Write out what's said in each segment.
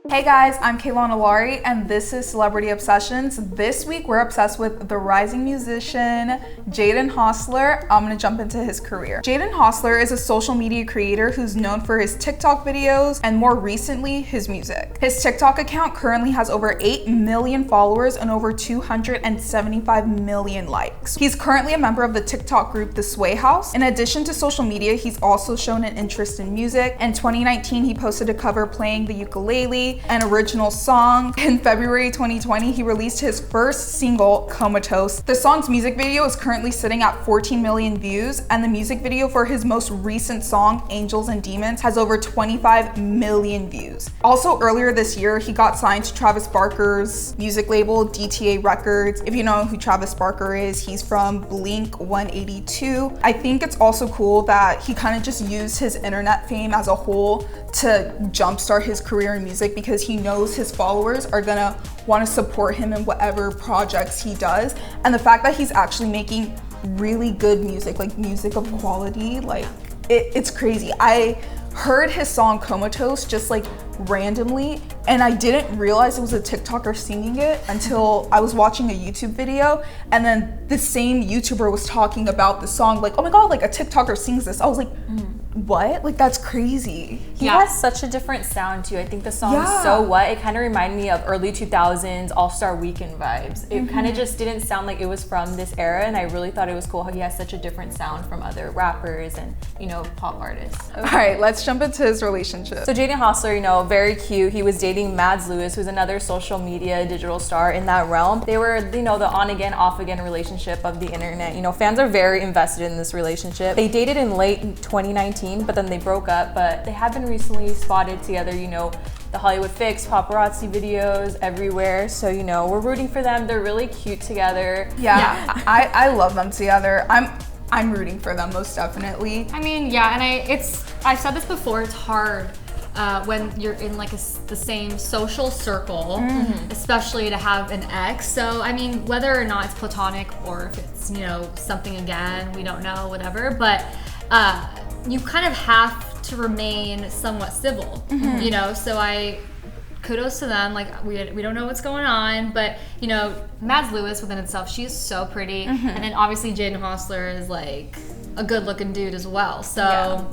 Hey guys, I'm Kaylana Lari, and this is Celebrity Obsessions. This week we're obsessed with the rising musician, Jaden Hossler. I'm gonna jump into his career. Jaden Hossler is a social media creator who's known for his TikTok videos and more recently, his music. His TikTok account currently has over 8 million followers and over 275 million likes. He's currently a member of the TikTok group The Sway House. In addition to social media, he's also shown an interest in music. In 2019, he posted a cover playing the ukulele, an original song. In February 2020, he released his first single, Comatose. The song's music video is currently sitting at 14 million views, and the music video for his most recent song, Angels and Demons, has over 25 million views. Also, earlier this year, he got signed to Travis Barker's music label, DTA Records. If you know who Travis Barker is, he's from Blink 182. I think it's also cool that he kind of just used his internet fame as a whole to jumpstart his career in music, because he knows his followers are gonna want to support him in whatever projects he does. And the fact that he's actually making really good music, like music of quality, like it's crazy. I heard his song Comatose just like randomly, and I didn't realize it was a TikToker singing it until I was watching a YouTube video, and then the same YouTuber was talking about the song, like, oh my god, like a TikToker sings this. I was like, what? Like, that's crazy. He has such a different sound too. I think the song So What, it kind of reminded me of early 2000s All-Star Weekend vibes. It kind of just didn't sound like it was from this era, and I really thought it was cool how he has such a different sound from other rappers and, you know, pop artists. Okay. All right, let's jump into his relationship. So Jaden Hossler, you know, very cute. He was dating Mads Lewis, who's another social media digital star in that realm. They were, you know, the on again, off again relationship of the internet. You know, fans are very invested in this relationship. They dated in late 2019, but then they broke up, but they have been recently spotted together, you know, the Hollywood Fix, paparazzi videos everywhere. So, you know, we're rooting for them. They're really cute together. Yeah. I love them together. I'm rooting for them, most definitely. I mean, yeah, and I've said this before, it's hard when you're in like the same social circle, especially to have an ex. So, I mean, whether or not it's platonic or if it's, you know, something again, we don't know, whatever, but you kind of have to remain somewhat civil, you know, so kudos to them. Like, we don't know what's going on, but, you know, Mads Lewis within itself, she's so pretty, and then obviously Jaden Hossler is like a good looking dude as well, so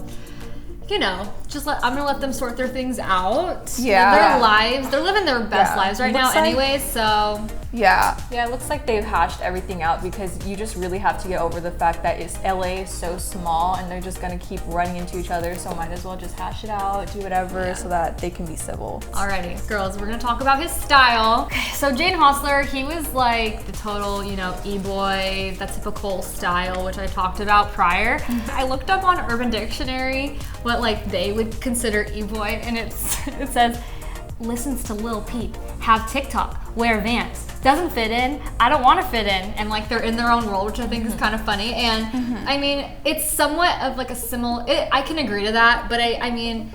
you know, I'm gonna let them sort their things out. Their lives, they're living their best lives right now anyway, so. Yeah, it looks like they've hashed everything out, because you just really have to get over the fact that LA is so small and they're just gonna keep running into each other, so might as well just hash it out, do whatever, so that they can be civil. Alrighty, girls, we're gonna talk about his style. Okay, so Jaden Hossler, he was like the total, you know, e-boy, that typical style, which I talked about prior. I looked up on Urban Dictionary what like they would consider e-boy, and it says, listens to Lil Peep, have TikTok, wear Vans, doesn't fit in, I don't want to fit in, and like they're in their own world, which I think is kind of funny. And I mean, it's somewhat of like a similar, I can agree to that, but I mean,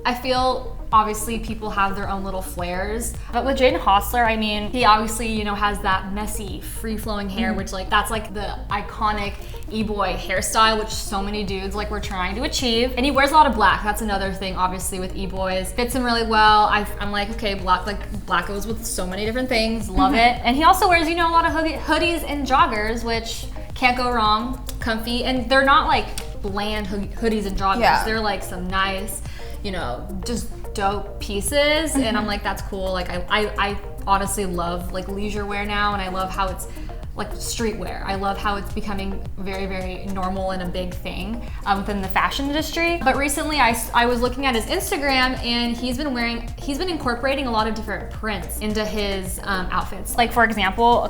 I feel obviously people have their own little flares, but with Jaden Hossler, I mean, he obviously, you know, has that messy, free-flowing hair, which like that's like the iconic e-boy hairstyle, which so many dudes like were trying to achieve. And he wears a lot of black. That's another thing, obviously, with e-boys. Fits him really well. I'm like, okay, black goes with so many different things. Love it. And he also wears, you know, a lot of hoodies and joggers, which can't go wrong. Comfy, and they're not like bland hoodies and joggers. They're like some nice, you know, just dope pieces. And I'm like, that's cool. Like I honestly love like leisure wear now, and I love how it's like streetwear. I love how it's becoming very, very normal and a big thing within the fashion industry. But recently I was looking at his Instagram, and he's been incorporating a lot of different prints into his outfits. Like, for example,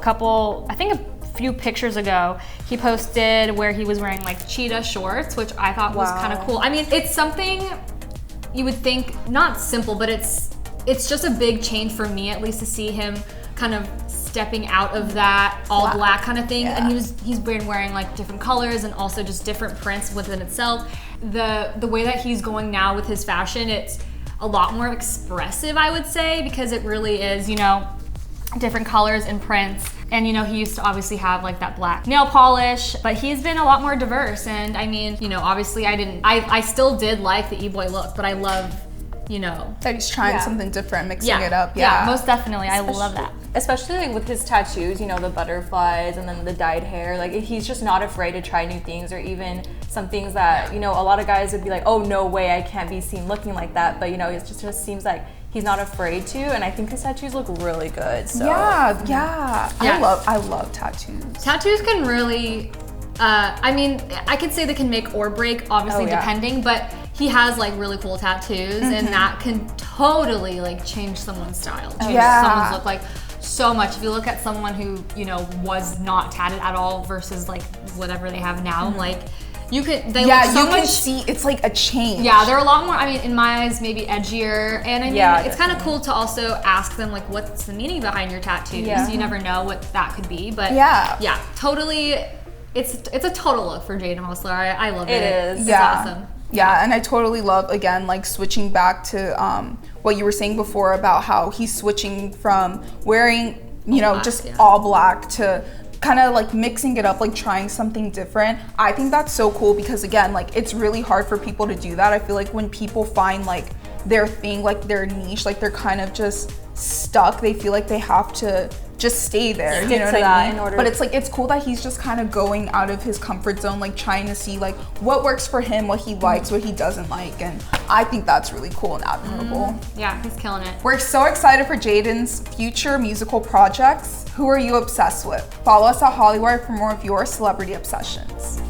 I think a few pictures ago, he posted where he was wearing like cheetah shorts, which I thought was kind of cool. I mean, it's something you would think not simple, but it's just a big change for me, at least, to see him kind of stepping out of that all black kind of thing. And he's been wearing like different colors and also just different prints within itself. The way that he's going now with his fashion, it's a lot more expressive, I would say, because it really is, you know, different colors and prints. And, you know, he used to obviously have like that black nail polish, but he's been a lot more diverse. And I mean, you know, obviously I still did like the e-boy look, but I love you know. That he's trying Yeah. something different, mixing it up. Yeah, most definitely. I love that. Especially like with his tattoos, you know, the butterflies and then the dyed hair. Like he's just not afraid to try new things, or even some things that, you know, a lot of guys would be like, oh, no way, I can't be seen looking like that. But, you know, it just seems like he's not afraid to, and I think his tattoos look really good. So Yeah. Yeah. I love tattoos. Tattoos can really, I mean, I could say they can make or break, obviously, Oh, yeah. depending, but he has like really cool tattoos, and that can totally like change someone's style, change someone's look like so much. If you look at someone who, you know, was not tatted at all versus like whatever they have now, like you could, they look so you can much, see it's like a change. yeah, they're a lot more, I mean, in my eyes, maybe edgier. And I mean, Yeah, it's kind of cool to also ask them, like, what's the meaning behind your tattoos? Yeah. You never know what that could be. But Yeah. totally, it's a total look for Jaden Hossler. I love it. It is. It's Yeah. awesome. Yeah, and I totally love, again, like switching back to what you were saying before about how he's switching from wearing, you know, black, just yeah. all black to kind of like mixing it up, like trying something different. I think that's so cool because, again, like it's really hard for people to do that. I feel like when people find like their thing, like their niche, like they're kind of just stuck. They feel like they have to just stay there, you Stick know to what I that mean? in order- But it's like, it's cool that he's just kind of going out of his comfort zone, like trying to see like what works for him, what he likes, what he doesn't like. And I think that's really cool and admirable. Yeah, he's killing it. We're so excited for Jaden's future musical projects. Who are you obsessed with? Follow us at Hollywire for more of your celebrity obsessions.